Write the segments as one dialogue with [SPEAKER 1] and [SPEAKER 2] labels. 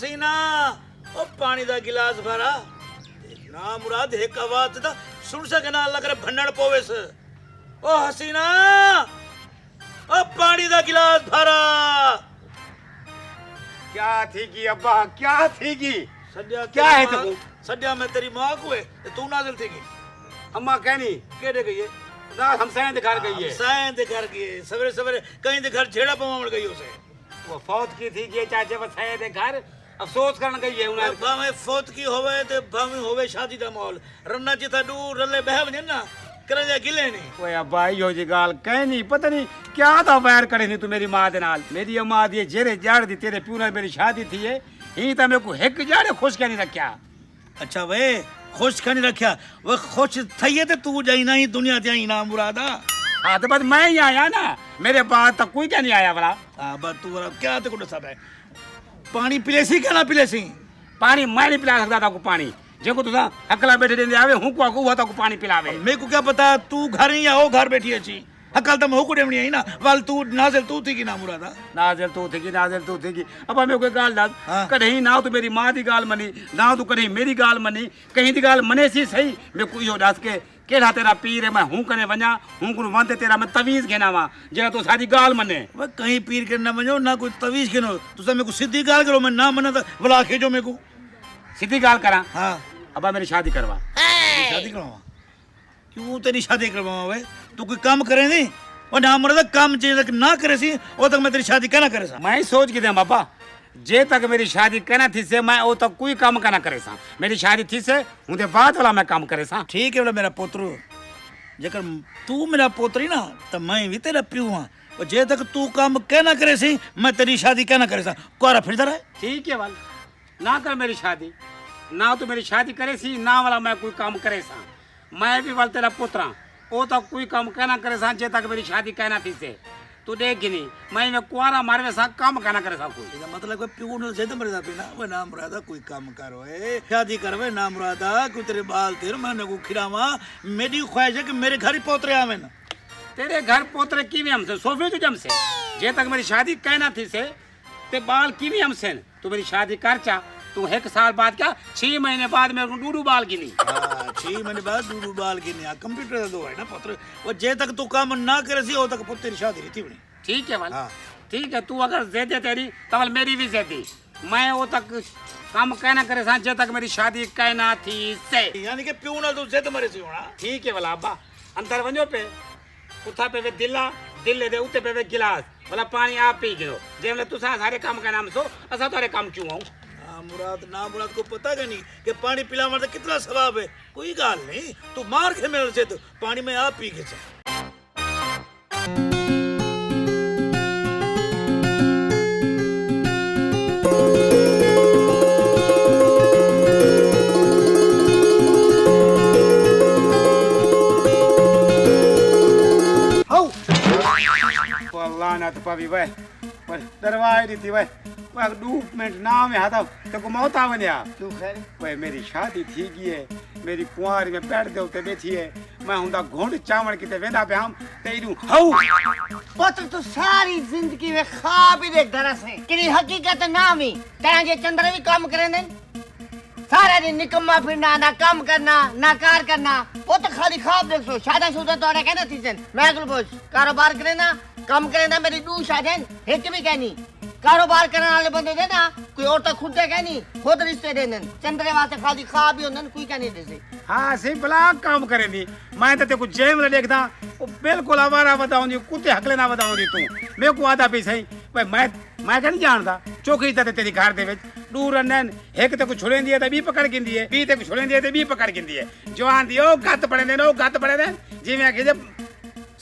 [SPEAKER 1] हसीना ओ पानी दा गिलास भरा ना मुराद एक आवाज दा सुन सके ना अल्लाह करे भंडण पोवेस ओ हसीना ओ पानी दा गिलास भरा
[SPEAKER 2] क्या थी की अब्बा क्या थी की
[SPEAKER 1] सद्या
[SPEAKER 2] क्या है तो
[SPEAKER 1] सद्या मैं तेरी मां को है तू नाज़िल थी
[SPEAKER 2] अम्मा कहनी
[SPEAKER 1] केड़े गई है
[SPEAKER 2] ना हम सैन दिखा गई है
[SPEAKER 1] सैन दे घर गई सवेरे सवेरे कहीं दे घर छेड़ा पवावण गई उसे
[SPEAKER 2] वो फौत की थी कि चाचे वो सैन दे घर अफसोस करन गई है उन्हें
[SPEAKER 1] भावे फौत की होवे ते भावे होवे शादी दा माहौल रन्ना जिथा दूर रले बह वने ना करे जा गिले नहीं
[SPEAKER 2] ओए अब्बा यो जी गाल कहनी पता नहीं क्या था वैर करे नहीं तू मेरी मां दे नाल मेरी अम्मा दी जेरे जाड़ दी तेरे प्यू नाल मेरी शादी थी है ही ता मेरे को एक जाड़े खुश कहनी रखया
[SPEAKER 1] अच्छा वे खुश कहीं रखा वो खुश थई ते तू जाई ना ही दुनिया ते आई ना मुरादा
[SPEAKER 2] हां तो बस मैं ही आया ना मेरे बाद तक कोई क्या नहीं आया वाला
[SPEAKER 1] हां बस तू क्या ते को सब है पानी पिलेसी क्या ना पिलेसी
[SPEAKER 2] पानी मैं नहीं पिला सकता था को पानी जेको तुसा अकला बैठे देंदे आवे हूं को हुआ था को पानी पिलावे
[SPEAKER 1] मेरे को क्या पता तू घर ही या हो घर बैठी अच्छी अकल तो मैं को देवनी है ना वाल तू नाज़िल तू थी कि ना मुरादा
[SPEAKER 2] नाज़िल तू थी कि अब मैं कोई गाल दस कहीं ना तो मेरी मां दी गाल मनी ना तो कहीं मेरी गाल मनी कहीं दी गाल मने सी सही मैं कोई यो दस के केड़ा तेरा पीर है मैं हूं कने वणा हूं को वंदे तेरा मैं तवीज घेना वा जेड़ा तो सारी गाल मने
[SPEAKER 1] वे कहीं पीर के ना मनो ना कोई तवीज केनो तुसा मेरे को सीधी गाल करो मैं ना मने तो बुला के जो मेरे को
[SPEAKER 2] सीधी गाल करा
[SPEAKER 1] हां
[SPEAKER 2] अब मेरी शादी करवा
[SPEAKER 1] शादी करवा क्यों तेरी शादी करवावा वे तू कोई काम करे नहीं और ना मरदा काम जे तक ना करे सी ओ तक मैं तेरी शादी कहना करे सा
[SPEAKER 2] मैं सोच के दे बाबा जे तक मेरी शादी कहना थी से मैं ओ तक कोई काम कहना करे सा मेरी शादी थी से उनके बाद वाला मैं काम करे सा
[SPEAKER 1] ठीक है मेरा पोतरू जेकर तू मेरा पोतरी ना तो मैं भी तेरा प्यू हां और जे तक तू काम कहना करे सी मैं तेरी शादी कहना करे सा कोरा फिरदा रहे
[SPEAKER 2] ठीक है वाल ना कर मेरी शादी ना तो मेरी शादी करे सी ना वाला मैं कोई काम करे सा मैं भी वाल तेरा पुत्रा ओ तक कोई काम कहना करे सा जे तक मेरी शादी कहना थी से तू देख नहीं मैं कुआरा मारवे सा काम कहना करे सा कोई
[SPEAKER 1] इसका मतलब कोई प्यू न से तो मरदा पिना वो ना मुरादा कोई काम करो ए शादी करवे ना मुरादा कोई तेरे बाल तेरे मैंने को खिलावा मेरी ख्वाहिश है कि मेरे घर ही पोतरे आवे ना
[SPEAKER 2] तेरे घर पोतरे की भी हमसे सोफे तो जम से जे तक मेरी शादी कहना थी से ते बाल की भी हमसे तू मेरी शादी कर चा तू एक साल बाद क्या 6 महीने बाद मेरे को डूडू बाल गिनी
[SPEAKER 1] 6 महीने बाद डूडू बाल गिनी कंप्यूटर दो है ना पुत्र वो जे तक तू काम ना करे सी ओ तक पुत्र तेरी शादी रहती बनी
[SPEAKER 2] ठीक है वाल ठीक है तू अगर जेदे तेरी तवल मेरी भी जेदी मैं वो तक काम कहना करे सा जे तक मेरी शादी कहना थी से
[SPEAKER 1] यानी कि प्यू ना तू जेद मरे सी होना
[SPEAKER 2] ठीक है वाला अब्बा अंदर वञो पे उठा पे वे दिला दिल दे उते पे वे गिलास वाला पानी आप पी गिरो जे मैं तुसा सारे काम का नाम सो असा तोरे काम क्यों आऊं
[SPEAKER 1] मुराद ना मुराद को पता का नहीं कि पानी पिलावा तो कितना सवाब है कोई गाल नहीं तू मार के मेरे से तो पानी में आप पी के जा
[SPEAKER 2] लानत पावी वे पर दरवाजे दी थी वे वे 2 मिनट ना में हाथा तो को मौत आवन्या
[SPEAKER 3] तू खैर
[SPEAKER 2] वे मेरी शादी थी गई है मेरी कुंवारी में बैठ दे उते बैठी है मैं हुंदा घोंड चावण किते वेंदा पे हम तेरू हाउ
[SPEAKER 3] पुत्र तू सारी जिंदगी में ख्वाब ही देखदा रहे कि हकीकत ना मी तेरा जे चंद्र भी काम करे ने सारा दिन निकम्मा फिरना ना काम करना ना कार करना वो तो खाली ख्वाब देख सो शादी-शुदा तो अरे कहना थी जन मैं कुल बोझ कारोबार करे ना काम करे ना मेरी 2 शादीन एक भी कहनी कारोबार करने वाले बंदे दे ना कोई और तो खुद दे कहनी खुद रिश्ते देने चंद्रे वास्ते खाली ख्वाब ही होने कोई कहनी दे से
[SPEAKER 2] हां सही भला काम करे नी मैं तो तेको जेम ले देखदा ओ बिल्कुल आवारा बताऊंगी कुत्ते हकले ना बताऊंगी तू मेरे को आदा पे सही भाई मैं नहीं जानदा चौकी ते तेरी घर दे विच दूर अनन एक ते को छुड़े दिए ते बी पकड़ गिंदी है बी ते को छुड़े दिए ते बी पकड़ गिंदी है जवान दी ओ गत पड़े ने ओ गत पड़े ने जिवें के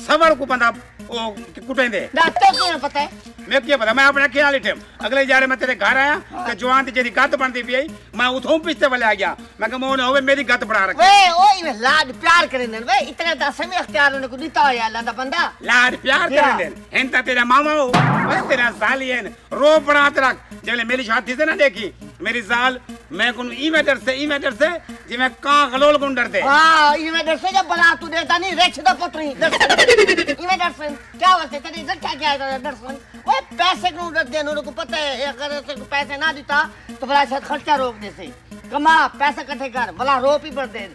[SPEAKER 2] सबर को बंदा ओ कुटेंदे
[SPEAKER 3] ना तो क्यों पता है
[SPEAKER 2] मैं क्या पता मैं अपने ख्याल ही ठेम अगले जारे मैं तेरे घर आया ते जवान दी जेदी गत बनदी पई मैं उठों पिछते वाले आ गया मैं कहा मोने होवे मेरी गत बढ़ा रखी
[SPEAKER 3] वे ओए वे लाड प्यार करे ने वे इतना दा समय अख्तियार ने को दिता है अल्लाह दा बंदा
[SPEAKER 2] लाड प्यार करे ने एंता तेरा मामा हो तेरा साली है रो पड़ा रख जले मेरी शादी से ना देखी मेरी साल मैं कुन इवें डर से जिवें कां गलोल कुन डरदे
[SPEAKER 3] हां इवें डर से जब बला तू देता नहीं रेछ दा पुत्री इवें डर से क्या वैसे तेरी रखा क्या है डर से ओए पैसे क्यों डर दे उनको पता है अगर ऐसे पैसे ना देता तो बड़ा शायद खर्चा रोक दे से कमा पैसा इकट्ठे कर बला रोप ही पड़ दे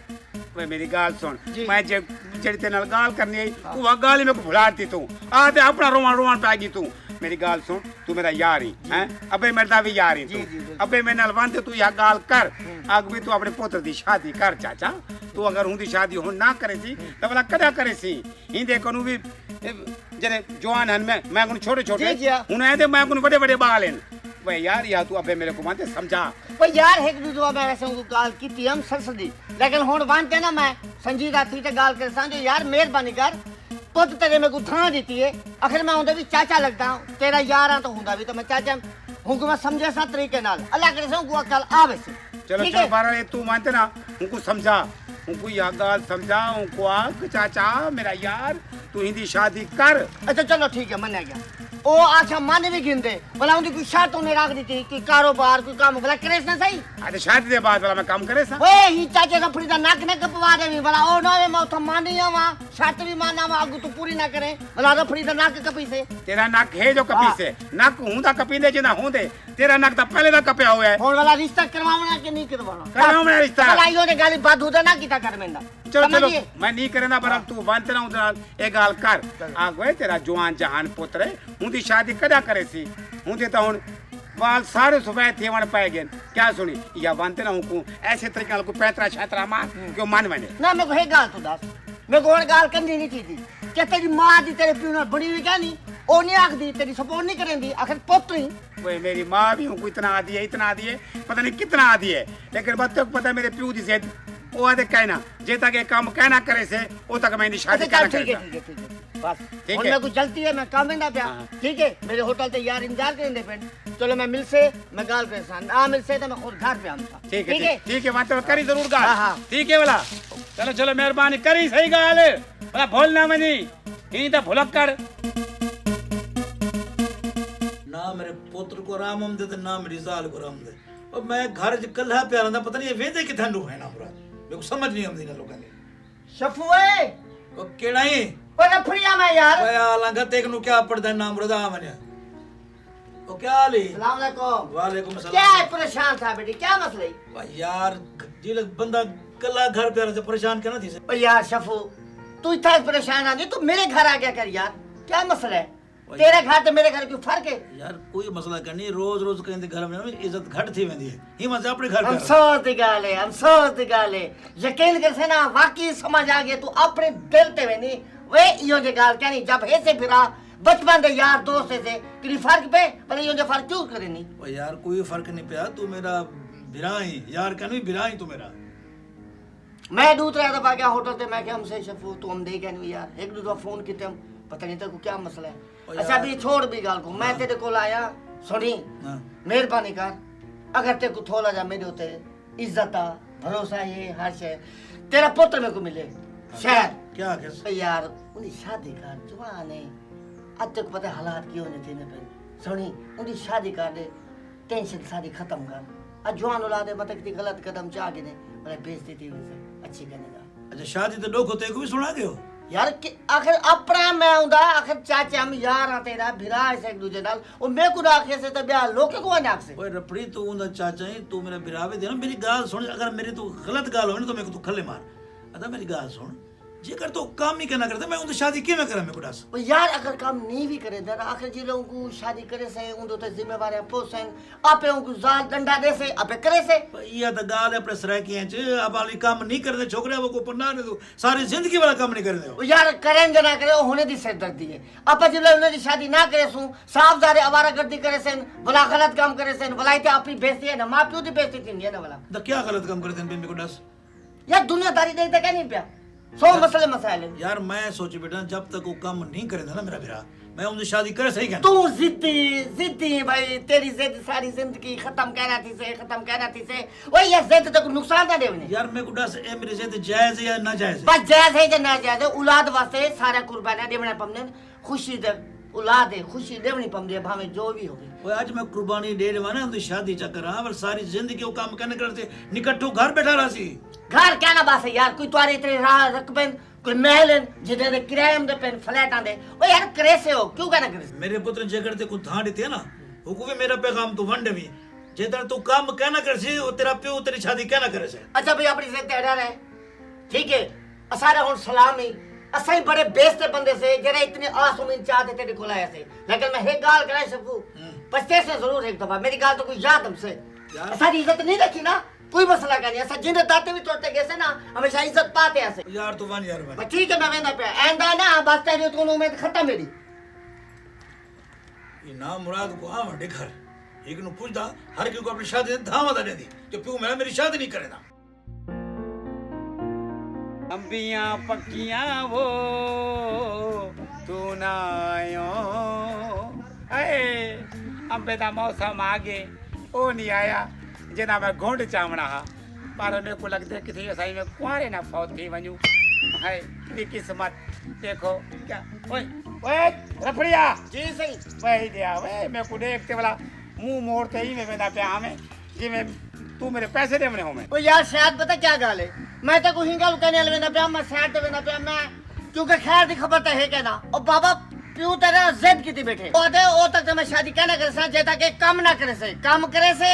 [SPEAKER 2] वे मेरी गाल सुन मैं जेड़ी ते नाल गाल करनी आई वो गाल ही मेरे को भुलाती तू आ ते अपना रोमान पाएगी तू मेरी गाल सुन तू मेरा यार ही हैं अबे मेरा भी यार ही तू अबे मैं नाल वांदे तू या गाल कर अग भी तू अपने पुत्र दी शादी कर चाचा तू अगर हुंदी शादी हुन ना करे सी तो भला कदा करे सी हिंदे कोनु भी जने जवान हन मैं कोन छोटे हुन है ते मैं कोन बड़े बाल हैं वे यार या तू अबे मेरे को मानते समझा
[SPEAKER 3] ओ यार एक दूसरा मैं वैसे उनको गाल की थी हम सरसदी लेकिन हुन वांते ना मैं संजीदा थी ते गाल कर सांजो यार मेहरबानी कर पुत तेरे में को थां देती है आखिर मैं उनदे भी चाचा लगता हूं तेरा यार हां तो हुंदा भी तो मैं चाचा हुनको मैं समझे सा तरीके नाल अल्लाह करे से को अकल आवे से
[SPEAKER 2] चलो बारा तू मानते ना हुनको समझा हुनको या गाल समझा हुनको आख चाचा मेरा यार तू हिंदी शादी कर
[SPEAKER 3] अच्छा चलो ठीक है मन आ गया ओ अच्छा मन भी गिनदे भला उनकी कोई शर्त उन्हें रख दी थी कि कारोबार कोई काम भला करे ना सही
[SPEAKER 2] अरे शादी दे बाद भला मैं काम करे सा
[SPEAKER 3] ओए ही चाचे का फ्री दा नक ने कपवा दे भला ओ ना मैं उठ मानी आवा शर्त भी माना वा अगु तू पूरी ना करे भला रो फ्री दा नक कपी से
[SPEAKER 2] तेरा नक है जो कपी से नक हुंदा कपी दे जिना हुंदे तेरा नक तो पहले दा कपया हुआ है
[SPEAKER 3] हुन वाला रिश्ता करवावना कि नहीं करवाना
[SPEAKER 2] करवावना रिश्ता
[SPEAKER 3] भला इयो ने गाली बात होदा ना कीता कर मेंदा
[SPEAKER 2] चलो मैं नहीं करेंदा पर तू बनते ना उधर ए गाल कर आ गए तेरा जवान जहान पुत्र है हुंदी शादी कदा करे सी हुंदे तो हुन बाल सारे सुबह थे वन पाए गए क्या सुनी या बनते ना हूं ऐसे तरीके नाल को पैतरा छात्रा मार क्यों मन बने
[SPEAKER 3] ना मैं को है गाल तो दस मैं को गाल करनी नहीं थी क्या तेरी मां दी तेरे प्यो नाल बड़ी हुई क्या नहीं ओ नहीं आख दी तेरी सपोर्ट नहीं करेंदी आखिर पुत्र ही
[SPEAKER 2] ओए मेरी मां भी हूं इतना आदी है पता नहीं कितना आदी है लेकिन बच्चों को पता है मेरे प्यो दी जिद ओ आदे कहना जे तक ये काम कहना करे से ओ तक मैं शादी करना
[SPEAKER 3] ठीक है बस ठीक है मैं कुछ चलती है मैं काम में ना पिया ठीक है मेरे होटल ते यार इंतजार करेंगे पेन चलो मैं मिल से मैं गाल पे सान आ मिल से तो मैं खुद घर पे आऊंगा
[SPEAKER 2] ठीक है मतलब करी जरूर गाल ठीक है वाला चलो मेहरबानी करी सही गाल भला भूलना मनी ही तो भुलक कर
[SPEAKER 1] ना मेरे पुत्र को राम हम दे ते ना मेरी जाल को राम दे और मैं घर ज कल्हा पे आंदा पता नहीं वेदे किथा नु है ना पूरा मेरे को समझ नहीं आंदी ना लोगों ने
[SPEAKER 3] शफुए
[SPEAKER 1] ओ केड़ा ही
[SPEAKER 3] ओ नफरिया मैं यार
[SPEAKER 1] ओए आलंगा तेक नु क्या पड़दा नाम रदा मने ओ क्या हाल है
[SPEAKER 3] अस्सलाम वालेकुम
[SPEAKER 1] वालेकुम सलाम
[SPEAKER 3] क्या है परेशान था बेटी क्या मसला है
[SPEAKER 1] भाई यार जिल बंदा कल्ला घर पे से परेशान करना थी से
[SPEAKER 3] ओ यार शफू तू इतना परेशान आ गई तू मेरे घर आ गया कर यार क्या मसला है तेरे घर तो मेरे घर की फर्क है
[SPEAKER 1] यार कोई मसला करनी रोज कहंदे घर में इज्जत घट थी वेंदी है ही मत अपने घर
[SPEAKER 3] हम सोच गाले यकीन कर से ना वाकई समझ आ गया तू अपने दिल ते वेनी वे इयो जे गाल कहनी जब हे से फिरा बचपन दे यार दोस्त से तेरी फर्क पे पर इयो जे फर्क क्यों करनी
[SPEAKER 1] ओ यार कोई फर्क नहीं पिया तू मेरा बिराई यार कहनी बिराई तू मेरा
[SPEAKER 3] मैं दूसरा दफा गया होटल ते मैं क्या हमसे शफू तू हम दे कहनी यार एक दूसरा फोन किते हम पता नहीं तेको क्या मसला है अच्छा भी छोड़ भी गाल को मैं तेरे को आया सुनी मेहरबानी कर अगर तेरे को थोड़ा जा मेरे होते इज्जत भरोसा ये हर शय तेरा पुत्र मेरे को मिले शायद
[SPEAKER 1] क्या कैसे
[SPEAKER 3] यार उन्हें शादी कर जवान है अब तक पता हालात क्यों नहीं थे ना पे सुनी उन्हें शादी कर दे टेंशन सारी खत्म कर आज जवान औलाद है मतलब कि गलत कदम चाह के ने मतलब बेइज्जती थी वैसे अच्छी करने का
[SPEAKER 1] अच्छा शादी तो लोग होते को भी सुना गयो
[SPEAKER 3] यार आखिर अपना मैं आंदा आखिर चाचा हम यार आ तेरा भिरा से एक दूसरे नाल और मैं को आखे से तो ब्याह लोके को नाक से
[SPEAKER 1] ओए रपड़ी तू उंदा चाचा ही तू मेरा बिरावे दे ना मेरी गाल सुन अगर मेरी तू गलत गाल हो ना तो मेरे को तू खले मार अदा मेरी गाल सुन जेकर तो काम ही करना करता मैं उनसे शादी क्यों मैं करा मेरे को दस
[SPEAKER 3] ओ यार अगर काम नहीं भी करे दर आखिर जी लोगों को शादी करे से उन तो जिम्मेवार है पोसन आपे उनको जाल डंडा दे से आपे करे से
[SPEAKER 1] ये तो गाल है अपने सराय की है अब वाली काम नहीं करते छोकरे वो को पन्ना ने तो सारी जिंदगी वाला काम नहीं करते
[SPEAKER 3] ओ यार करेंगे ना करे होने दी सिरदर्दी है आप जी लोग ने शादी ना करे सु साफ जारे आवारागर्दी करे से भला गलत काम करे से भलाई ते अपनी बेइज्जती है ना मां प्यो दी बेइज्जती थी ना भला
[SPEAKER 1] तो क्या गलत काम करते हैं मेरे को दस
[SPEAKER 3] यार दुनियादारी नहीं तो क्या नहीं पिया सौ मसले मसाइल
[SPEAKER 1] यार मैं सोची बेटा जब तक वो काम नहीं करेंगे ना मेरा बिरा मैं उनसे शादी करे सही कहना
[SPEAKER 3] तू जिद्दी भाई तेरी जिद सारी जिंदगी खत्म कहना थी से वही ये जिद तक नुकसान ना देवने
[SPEAKER 1] यार मैं गुडा से ए मेरी जिद जायज है या ना जायज है
[SPEAKER 3] बस जायज है या ना जायज है औलाद वास्ते सारा कुर्बानियां देवना पमने खुशी दे औलाद है खुशी देवनी पवंदी है भावे जो भी होवे
[SPEAKER 1] ओए आज मैं कुर्बानी दे देवा ना तो शादी चक्कर हां पर सारी जिंदगी वो काम करने करते निकट्ठू घर बैठा रहा सी
[SPEAKER 3] घर क्या ना बात है यार कोई तुम्हारे इतने राह रकबन कोई महल जिदे दे किराए दे पेन फ्लैटां दे ओ यार करे से हो क्यों कहना करे
[SPEAKER 1] मेरे पुत्र जगड़ ते को थां देते ना वो को भी मेरा पैगाम तो वंड भी जेदन तू काम कहना कर सी वो तेरा प्यो तेरी शादी कहना करे से
[SPEAKER 3] अच्छा भाई अपनी से तेरा रहे ठीक है असारा हुन सलाम ही असाई बड़े बेइज्जत बंदे से जरे इतने आस उम्मीद चाहते तेरे को लाया से लेकिन मैं एक गाल कराई सकूं पछते से जरूर एक दफा मेरी गाल तो कोई याद हमसे सारी इज्जत नहीं रखी ना कोई मसला का नहीं ऐसा जिंदे दाते भी तोड़ते गए से ना हमेशा इज्जत पाते ऐसे
[SPEAKER 1] यार तू वन यार भाई
[SPEAKER 3] ठीक है मैं वेंदा पे आंदा ना बस तेरी तो उम्मीद खत्म मेरी
[SPEAKER 1] ये ना मुराद को आ वंडे घर एक नु पूछदा हर की को अपनी शादी धामा दा दे दी कि प्यो मेरी शादी नहीं करेगा
[SPEAKER 2] अंबियां पक्कियां वो तू ना आयो अए अंबे दा मौसम आ गए ओ नहीं आया जना मैं घोंड चावना हा पर मेरे को लगता है किसी असाई में कुआरे ना फौत थी वञू हाय की किस्मत देखो क्या ओए ओए रफड़िया
[SPEAKER 3] जी सही
[SPEAKER 2] वही दिया वे मेरे को देखते वाला मुंह मोड़ते ही मैं वेंदा पे हमें जी मैं तू मेरे पैसे देवने हो मैं
[SPEAKER 3] ओ यार शायद पता क्या गाल है मैं तो कोई गल कहने वेंदा पे मैं शायद ते वेंदा पे मैं क्योंकि खैर दी खबर तो है कहना ओ बाबा प्यू तेरा जिद की बैठे ओ दे ओ तक तो मैं शादी कहना करे से जेता के काम ना करे से काम करे से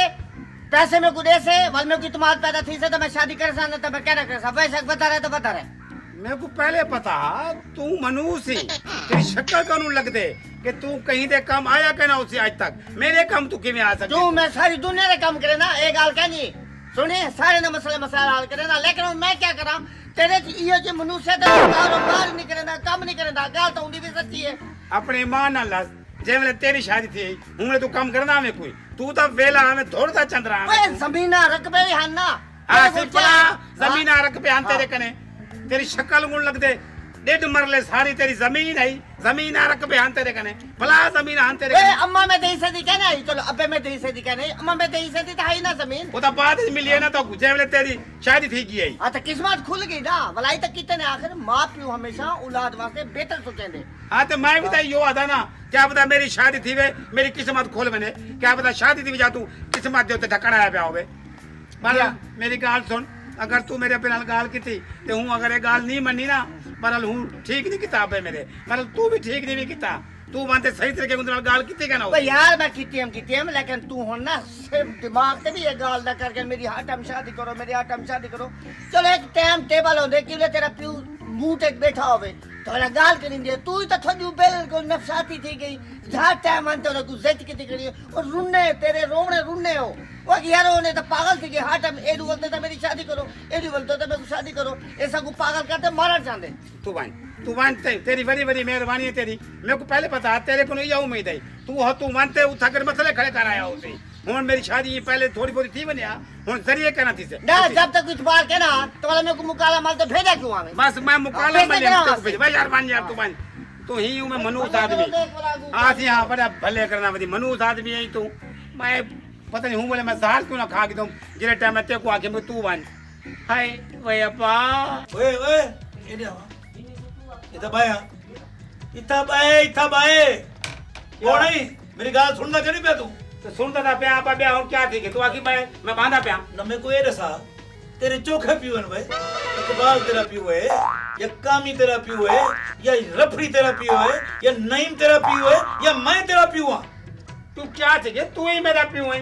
[SPEAKER 3] पैसे में गुडे से वल में कोई तुम्हार पैदा थी से तो मैं शादी करे से ना तो मैं कहना करे से वैसे बता रहे तो बता रहे
[SPEAKER 2] मेरे को पहले पता तू मनुष्य ही तेरी शक्ल कानून लग दे कि तू कहीं दे काम आया कहना उसे आज तक मेरे काम तू किਵੇਂ आ सकती
[SPEAKER 3] तू मैं सारी दुनिया रे काम करे ना एक गाल कहनी सुनिए सारे ना मसले मसाला हल करे ना लेकिन मैं क्या करा तेरे ये जो मनुष्य दा कारोबार नहीं करे ना काम नहीं करे ना गाल तो उंदी भी सच्ची है
[SPEAKER 2] अपने ईमान नाल लस जे वेले तेरी शादी थी हुणे तू काम करना में कोई तू तो वेला हमें थोड़ा चंद्रा
[SPEAKER 3] ओए जमीना रकबे भी हन ना
[SPEAKER 2] हां सिपला जमीना रकबे हन तेरे कने तेरी शक्ल गुण लग दे डेढ़ मरले सारी तेरी जमीन है जमीन आ रकबे हन तेरे कने भला जमीन हन तेरे
[SPEAKER 3] ए अम्मा मैं देई से दी कहना है चलो अबे मैं देई से दी कहने अम्मा मैं देई से दी तो है ही ना जमीन
[SPEAKER 2] वो तो बाद में मिली है ना तो जे वेले तेरी शादी थी गई है
[SPEAKER 3] हां तो किस्मत खुल गई ना भलाई तक कितने आखिर मां प्यो हमेशा औलाद वास्ते बेहतर सोचेंगे
[SPEAKER 2] हाँ तो मैं भी तो यो आधा ना क्या पता मेरी शादी थी वे मेरी किस्मत खोल बने क्या पता शादी थी जा तू किस्मत दे ढकना आया पिया होवे पर मेरी गाल सुन अगर तू मेरे पे नाल गाल की थी ते हूं अगर ये गाल नहीं मनी ना पर हूं ठीक नहीं किताब है मेरे पर तू भी ठीक नहीं भी किता तू मानते सही तरीके उनके नाल गाल कितनी कहना
[SPEAKER 3] भाई यार मैं किती हम लेकिन तू हो ना सिर्फ दिमाग से भी ये गाल ना करके मेरी हाटम शादी करो मेरी हाटम शादी करो चलो एक टाइम टेबल होंदे कि तेरा प्यू मुंह टेक बैठा होवे तो वाला गाल करी दे तू ही तो थजू बिल्कुल नफसाती थी गई जहां टाइम अंत तो तू जिद की करी और रुन्ने तेरे रोने रुन्ने हो वो यार ने तो पागल थी गई हाटम एडू बोलते तो मेरी शादी करो एडू बोलते तो मैं शादी करो ऐसा को पागल करते मारना चाहते
[SPEAKER 2] तू मानते तेरी बड़ी बड़ी मेहरबानी है तेरी मेरे को पहले पता तेरे को नहीं उम्मीद है तू मानते उठा कर मसले खड़े कर आया उसे हुन मेरी शादी पहले थोड़ी बहुत थी बनिया हुन जरिए कहना थी से
[SPEAKER 3] ना जब तक कुछ बार कहना तो वाला मेरे को मुकाला मार तो भेजा क्यों आवे
[SPEAKER 2] बस मैं मुकाला में ले भाई यार मान यार तू ही हूं मैं मनुष्य आदमी आज यहां बड़ा भले करना बदी मनुष्य आदमी है तू मैं पता नहीं हूं बोले मैं जहर क्यों ना खा के तुम जिले टाइम में ते को आके मैं तू बन हाय वे अपा
[SPEAKER 1] ओए ओए ये आ इता बाए कौन है मेरी गाल सुनना क्यों नहीं पे तू
[SPEAKER 2] तो सुनता था प्या आपा ब्या और क्या थी कि तू आखी मैं बांधा प्या
[SPEAKER 1] न मैं को ये रसा तेरे चोखे पियो है भाई इकबाल तेरा पियो है या कामी तेरा पियो है या रफड़ी तेरा पियो है या नईम तेरा पियो है या मैं तेरा पियो हूं
[SPEAKER 2] तू क्या थी कि तू ही मेरा पियो है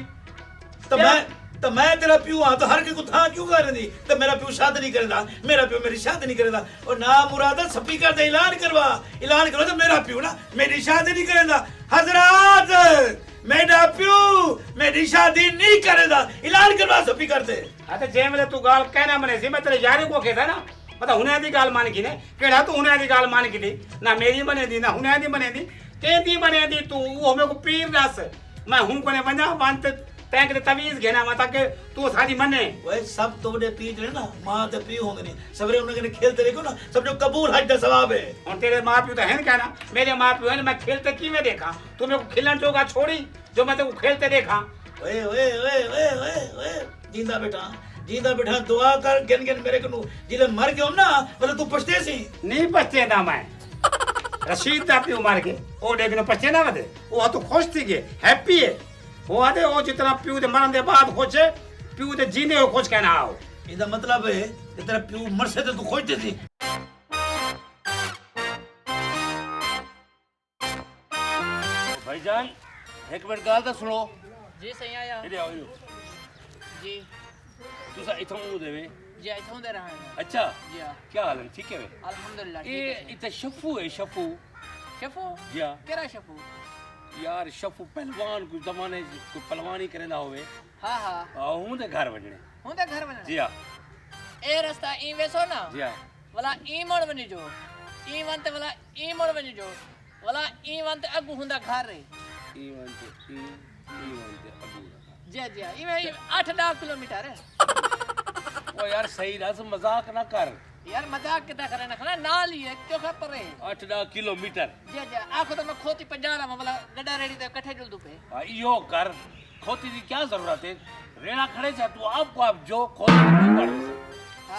[SPEAKER 1] तो मैं तेरा पियो हूं तो हर के को था क्यों कर दी तो मेरा पियो शादी नहीं करेगा मेरा पियो मेरी शादी नहीं करेगा और ना मुरादा स्पीकर दे ऐलान करो तो मेरा पियो ना मेरी शादी नहीं करेगा हजरत मेरा पियो मेरी शादी नहीं करेगा ऐलान करवा स्पीकर दे
[SPEAKER 2] हां तो जे मेरे तू गाल कहना मने सी मैं तेरे यारी को कहता ना मतलब हुने दी गाल मान की ने केड़ा तू हुने दी गाल मान की थी ना मेरी बने दी ना हुने दी बने दी तेदी बने दी तू वो मेरे को पीर दस मैं हूं कोने वना बांत तैंक ते तवीज घेना मता के तू सारी मने
[SPEAKER 1] ओए सब तोड़े पीज रे ना मां ते पी होंगे नहीं सबरे उन्हें खेलते देखो ना सब जो कबूल हज दा सवाब है
[SPEAKER 2] और तेरे मां पियो तो है क्या ना मेरे मां पियो है मैं खेलते की में देखा तू मेरे को खिलन जोगा छोड़ी जो मैं तेको खेलते देखा
[SPEAKER 1] ओए ओए ओए ओए ओए ओए जिंदा बेटा दुआ कर गिन गिन मेरे को जिले मर गयो ना मतलब तू पछते सी
[SPEAKER 2] नहीं पछते ना मैं रशीद दा प्यू मार के ओ देखनो पछे ना वदे ओ तो खुश थी गए हैप्पी है वो आदे ओ जितना प्यू दे मरण दे बाद खुश है प्यू दे जीने हो खुश कहना आओ
[SPEAKER 1] ਇਹਦਾ ਮਤਲਬ ਹੈ ਕਿ ਤੇਰਾ ਪਿਓ ਮਰਸੇ ਤੇ ਤੂੰ ਖੁਸ਼ ਸੀ
[SPEAKER 4] भाईजान एक मिनट गल तो सुनो
[SPEAKER 5] जी सही आया
[SPEAKER 4] इधर आओ
[SPEAKER 5] जी
[SPEAKER 4] तुसा इथों मुंह देवे
[SPEAKER 5] जी इथों दे रहे हैं
[SPEAKER 4] अच्छा
[SPEAKER 5] जी हाँ
[SPEAKER 4] क्या हाल है ठीक है वे
[SPEAKER 5] अल्हम्दुलिल्लाह
[SPEAKER 4] ये
[SPEAKER 5] ठीक है
[SPEAKER 4] इते शफू है शफू
[SPEAKER 5] शफू
[SPEAKER 4] जी हाँ
[SPEAKER 5] केरा शफू
[SPEAKER 4] यार शफू पहलवान कुछ जमाने कोई पहलवानी करे ना होवे
[SPEAKER 5] हाँ हाँ
[SPEAKER 4] आ हूं दे घर वजने
[SPEAKER 5] हूं ते घर बना
[SPEAKER 4] जी हां
[SPEAKER 5] ए रास्ता ई वेसो ना
[SPEAKER 4] जी हां
[SPEAKER 5] वाला ई मोड़ बनी जो ई वंत वाला ई मोड़ बनी जो वाला ई वंत अगु हुंदा घर रे
[SPEAKER 4] ई वंते अबू
[SPEAKER 5] जी जी ई में 8-10 किलोमीटर है
[SPEAKER 4] ओ यार सही रस मजाक ना कर
[SPEAKER 5] यार मजाक किता करे ना खना नाल ही है क्यों खपर है
[SPEAKER 4] 8-10 किलोमीटर
[SPEAKER 5] जी जी आखो तो मैं खोती पे जा रहा वाला गड्ढा रेडी ते कठे जुल दुपे
[SPEAKER 4] यो कर खोती की क्या जरूरत है रेड़ा खड़े जा तू आपको आप जो खोती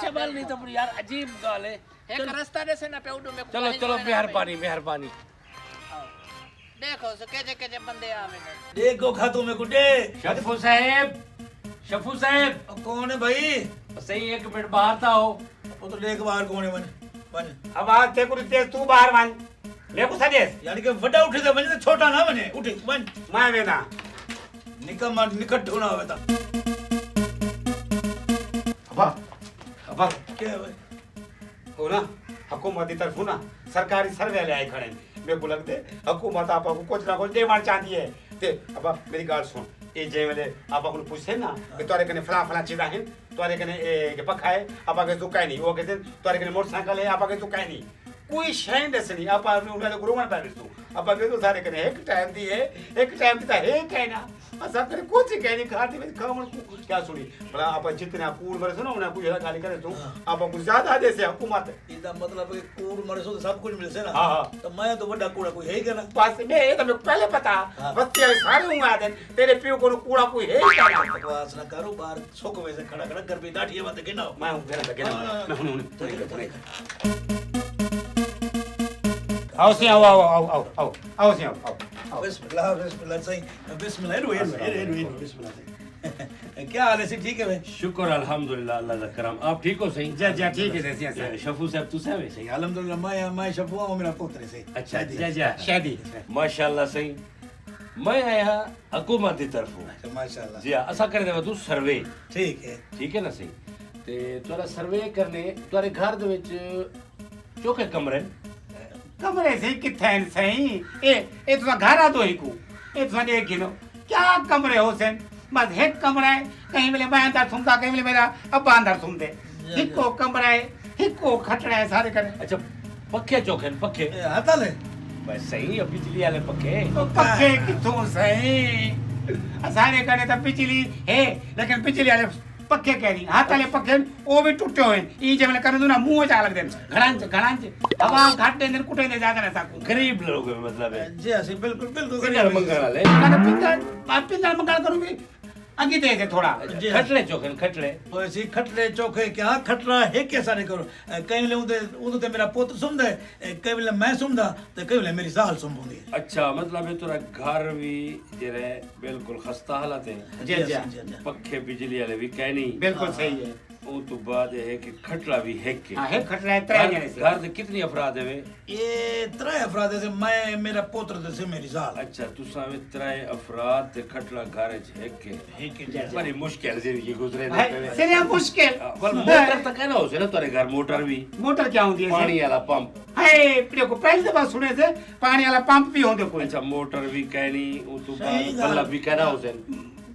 [SPEAKER 4] चबल नहीं तो यार अजीब गाल है
[SPEAKER 5] एक रास्ता दे से ना पे उडो में
[SPEAKER 4] चलो चलो मेहरबानी मेहरबानी
[SPEAKER 5] देखो सो के बंदे आवे ने
[SPEAKER 1] ਦੇਖੋ ਖਾਤੂ ਮੇ ਗੁੱਡੇ
[SPEAKER 4] शफू साहब
[SPEAKER 1] कौन है भाई
[SPEAKER 4] सही एक मिनट बाहर था हो
[SPEAKER 1] वो तो देख बाहर कौन है बन बन
[SPEAKER 2] अब आज ते कुछ तेज तू बाहर मान ले को सदेस
[SPEAKER 1] यानी कि बड़ा उठे तो बने छोटा ना बने उठे बन
[SPEAKER 2] मैं वेना
[SPEAKER 1] निकम्मा निकट होना होवे ता
[SPEAKER 2] अब
[SPEAKER 1] क्या है भाई
[SPEAKER 2] हो ना हुकूमत की तरफ ना सरकारी सर्वे ले आए खड़े मेरे को लगते हुकूमत आपको कुछ ना कुछ देवान चाहती है ते अब मेरी गाल सुन ए जे वाले आप अपन पूछे ना कि तोरे कने फला फला चीज है तोरे कने ए के पक्का है आप आगे तो कहीं नहीं वो कहते तोरे कने मोटरसाइकिल है आप आगे तो कहीं नहीं कोई शय दसनी आप उन्हें गुरु मन पावे तू अब आगे तो सारे कने एक टाइम दी है एक टाइम दी है कहना असा करे कुछ कहनी खाती में खावन क्या सुनी भला आप जितना कूड़ मरे सुनो ना कुछ गाली करे तू आप कुछ ज्यादा दे से हुकूमत
[SPEAKER 1] इसका मतलब है कि कूड़ मरे सो तो सब कुछ मिल से ना
[SPEAKER 2] हाँ, हाँ।
[SPEAKER 1] तो मैं तो बड़ा कूड़ा कोई है ही क्या ना
[SPEAKER 2] पास में ये तो मेरे को पहले पता
[SPEAKER 1] हाँ।
[SPEAKER 2] बच्चे सारे हुआ दिन तेरे पियो को कूड़ा कोई है ही क्या
[SPEAKER 1] बकवास ना करो बाहर सोक में से खड़ा खड़ा कर भी डांटिए मत गिनो
[SPEAKER 2] मैं हूं घर लगे
[SPEAKER 1] हाँ।
[SPEAKER 2] मैं हूं आओ सी आओ आओ आओ आओ आओ आओ सी आओ आओ
[SPEAKER 1] बिस्मिल्लाह सही बिस्मिल्लाह रो बिस्मिल्लाह सही क्या हाल है सी ठीक है भाई
[SPEAKER 4] शुक्र अल्हम्दुलिल्लाह अल्लाह का करम आप ठीक हो सही
[SPEAKER 2] जा जा ठीक है जैसे ऐसा
[SPEAKER 4] शफू साहब तू साहब
[SPEAKER 1] सही अल्हम्दुलिल्लाह मैं शफुआ हूं मेरा पुत्र है सही
[SPEAKER 4] अच्छा जा जा
[SPEAKER 2] शादी
[SPEAKER 4] माशाल्लाह सही मैं आया हुकूमत की तरफ हूं
[SPEAKER 1] अच्छा माशाल्लाह
[SPEAKER 4] जी असा कर देवा तू सर्वे
[SPEAKER 1] ठीक है
[SPEAKER 4] ठीक है ना सही ते तोरा सर्वे करने तोरे घर दे विच चोखे कमरे
[SPEAKER 2] कमरे से किथे सही ए तो घर आ दो ही को ए तो एक गिनो क्या कमरे हो सेन बस एक कमरा है कहीं मिले मैं अंदर सुनता कहीं मिले मेरा अब्बा अंदर सुनते हिको कमरा है हिको खटड़ा है सारे करे
[SPEAKER 4] अच्छा पक्के चोखे न पक्के
[SPEAKER 1] हता ले
[SPEAKER 4] बस सही है बिजली वाले पक्के
[SPEAKER 2] तो पक्के किथों सही सारे करे तो बिजली है लेकिन बिजली वाले पक्के कह रही हाथ वाले पक्के वो भी टूटे हुए ई जब कर दूं ना मुंह चा लग दे घड़ांच हवा घाट दे कुटे दे जाकर ऐसा
[SPEAKER 4] गरीब लोग हैं मतलब है
[SPEAKER 1] जी हाँ बिल्कुल बिल्कुल
[SPEAKER 4] पिंडल मंगल वाले
[SPEAKER 2] मैंने पिंडल मंगल करूंगी आगे दे दे थोड़ा
[SPEAKER 4] खटले चोखे न खटले
[SPEAKER 1] वैसे खटले चौखे क्या खटरा है कैसा नहीं करो कहीं मिले उदे ते मेरा पुत्र सुनदा है कहीं मिले मैं सुनदा तो कहीं मिले मेरी साल सुनबुंदी
[SPEAKER 4] अच्छा मतलब है तोरा घर भी जेरे बिल्कुल खस्ता हालत है
[SPEAKER 2] जी जी
[SPEAKER 4] पक्के बिजली वाले भी कह नहीं
[SPEAKER 2] बिल्कुल सही है
[SPEAKER 4] वो तो बात है कि खटला भी है के
[SPEAKER 2] हां है खटरा है त्रै जने से
[SPEAKER 4] घर दे कितनी अफराद है वे
[SPEAKER 1] ये त्रै अफराद से मैं मेरा पुत्र से मेरी साल
[SPEAKER 4] अच्छा तुसा में त्रै अफराद ते खटला घर है के बड़ी मुश्किल जिंदगी गुजरे ने पे
[SPEAKER 2] सिरे मुश्किल
[SPEAKER 4] पर मोटर तक है ना उसे ना तोरे घर मोटर भी
[SPEAKER 2] मोटर क्या होती है
[SPEAKER 4] पानी वाला पंप
[SPEAKER 2] हाय देखो पहले दफा सुने थे पानी वाला पंप भी होते कोई
[SPEAKER 4] अच्छा मोटर भी कहनी वो तो
[SPEAKER 1] सही
[SPEAKER 4] बल्ला भी कहना उसे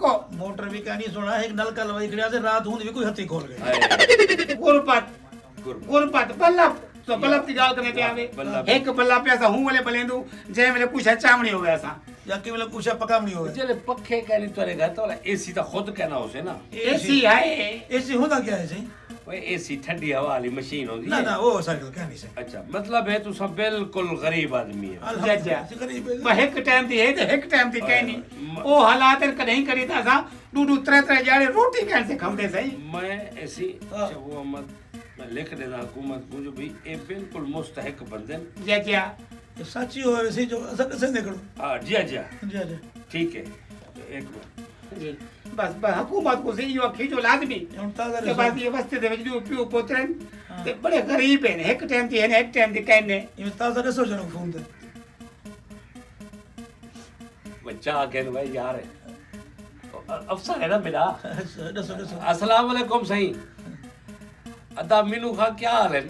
[SPEAKER 2] को
[SPEAKER 1] मोटर भी कहानी सुना एक नलका लवाई खड़िया से रात हुंदी भी कोई हत्ती खोल गई
[SPEAKER 2] गुरपत बल्लभ तो बल्लभ की गाल करने पे आवे
[SPEAKER 4] बल्लभ।
[SPEAKER 2] एक बल्लभ पे ऐसा हूं वाले बलेंदू जे मेरे पूछा चामड़ी हो गया ऐसा
[SPEAKER 1] या के वाला कुछ पकामणी हो
[SPEAKER 4] चले पक्के कहनी तोरे घर तो एसी तो खुद कहना उसे ना
[SPEAKER 2] एसी है
[SPEAKER 1] एसी होता क्या है सही
[SPEAKER 4] वो एसी ठंडी हवा वाली मशीन होती
[SPEAKER 1] ना
[SPEAKER 4] है
[SPEAKER 1] ना वो साइकिल कहानी से
[SPEAKER 4] अच्छा मतलब है तू सब बिल्कुल गरीब आदमी है
[SPEAKER 1] अल्हम्दुलिल्लाह गरीब है।
[SPEAKER 2] मैं एक टाइम दी है तो एक टाइम दी कहनी ओ हालात कहीं करी था सा डूडू त्रे जाड़े रोटी कैसे खमदे सही
[SPEAKER 4] मैं ऐसी
[SPEAKER 1] हाँ।
[SPEAKER 4] हुकूमत मैं लिख देना हुकूमत मुझे भी ये बिल्कुल मुस्तहक बंदन
[SPEAKER 2] जे क्या
[SPEAKER 1] ये साची हो वैसे जो असन से निकलो
[SPEAKER 4] हाँ जी जी
[SPEAKER 1] जी जी
[SPEAKER 4] ठीक है एक मिनट
[SPEAKER 2] जी बस हुकूमत को सही जो खींचो लाजमी
[SPEAKER 1] हम ताजा
[SPEAKER 2] के बाद ये वस्ते दे विच पियो पोतरन ते बड़े गरीब हैं एक टाइम दी है एक टाइम दी कहने
[SPEAKER 1] ये ताजा रसो जनो फोन दे
[SPEAKER 4] बच्चा कहने भाई यार अफसर है ना मेरा
[SPEAKER 1] रसो
[SPEAKER 4] अस्सलाम वालेकुम सही अदा मीनू खां क्या हाल है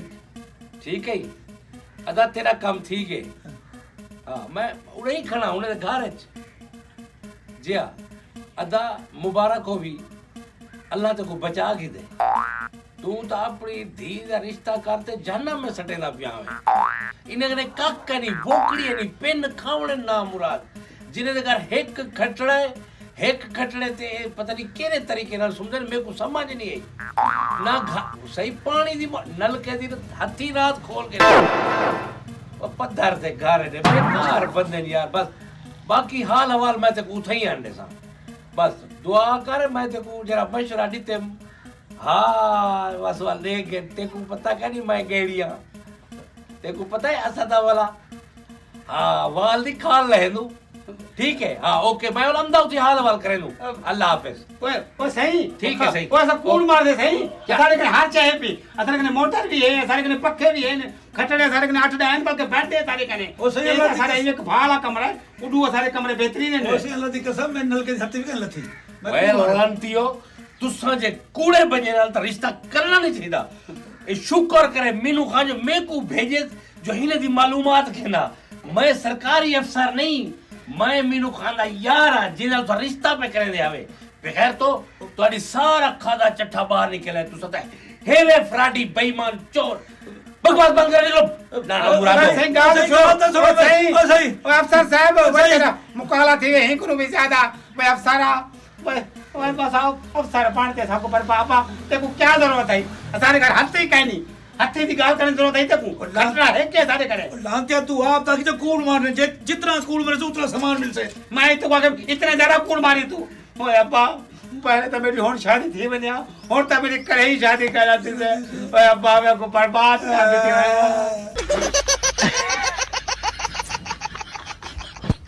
[SPEAKER 4] ठीक है अदा तेरा काम ठीक है हाँ मैं उड़े ही खड़ा हूं उन्हें घर जी हाँ अदा मुबारक हो भी अल्लाह ते को बचा के दे तू तो अपनी धी का रिश्ता करते जहन्नम में सटेदा पिया है इन्हें कने कक नहीं बोकड़ी नहीं पेन खावणे ना मुराद जिन्हें दे घर एक खटड़े ते पता नहीं केरे तरीके नाल समझन मेरे को समझ नहीं आई ना सही पानी दी नलके दी हथी रात खोल के और पत्थर ते घर दे बेकार बंदे यार बस बाकी हाल हवाल मैं ते को उठाई आंदे सा बस दुआ कर मैं ते को जरा मशवरा दीते हाँ बस वाल देख के ते को पता क्या नहीं मैं गेड़िया ते को पता है असदा वाला हाँ वाल दी खाल ले दू ठीक है हाँ ओके मैं अहमदाबाद से हाल हवाल करे लूं अल्लाह हाफिज
[SPEAKER 2] ओ सही
[SPEAKER 4] ठीक है, सही।
[SPEAKER 2] ओ सब कूड़ मार दे सही सारे कने हाथ चाहे भी सारे कने मोटर भी है सारे कने पक्के भी है खटड़े सारे कने 8 डायन बल्कि बैठ दे सारे कने
[SPEAKER 1] ओ सही
[SPEAKER 2] ये
[SPEAKER 1] बात है।
[SPEAKER 2] सारे एक भाला कमरा है उडू सारे कमरे बेहतरीन है
[SPEAKER 1] ओसी अल्लाह दी कसम मैं नल के हत्ती भी कर लथी
[SPEAKER 4] वे लंतियो तुसा जे कूड़े बने नाल तो रिश्ता करना नहीं चाहिए ए शुक्र करे मीनू खान जो मैं को भेजे जो हिने दी मालूमात खेना मैं सरकारी अफसर नहीं मैं मीनू खान दा यार हां जिन्हां तो रिश्ता पे करे दे आवे बगैर तो तुम्हारी सारा खादा चट्ठा बाहर निकले तू सता हेवे फ्राडी बेईमान चोर बकवास बंद कर लो ना ना मुरादो
[SPEAKER 2] सही गाल
[SPEAKER 1] छोड़ो,
[SPEAKER 2] सही
[SPEAKER 1] ओ सही।
[SPEAKER 2] ओ अफसर साहब वो तेरा मुकाला थी है को भी ज्यादा भाई अफसरा भाई बस आओ अफसर पाणते साको पर बाबा ते को क्या जरूरत है सारे घर हाथ ही काई नहीं हत्थे दी गाल करने जरूरत है ते को खतरा है के सारे करे
[SPEAKER 1] लांतिया तू आप ताकि तो कूड़ मारने जितना कूड़ मारे उतना सामान मिल से
[SPEAKER 2] मैं तो आगे इतने ज्यादा कूड़ मारी तू ओए अब्बा पहले तो मेरी होन शादी थी बनिया और तो मेरी करे ही शादी करा थी ओए अब्बा मेरे को बर्बाद कर देती है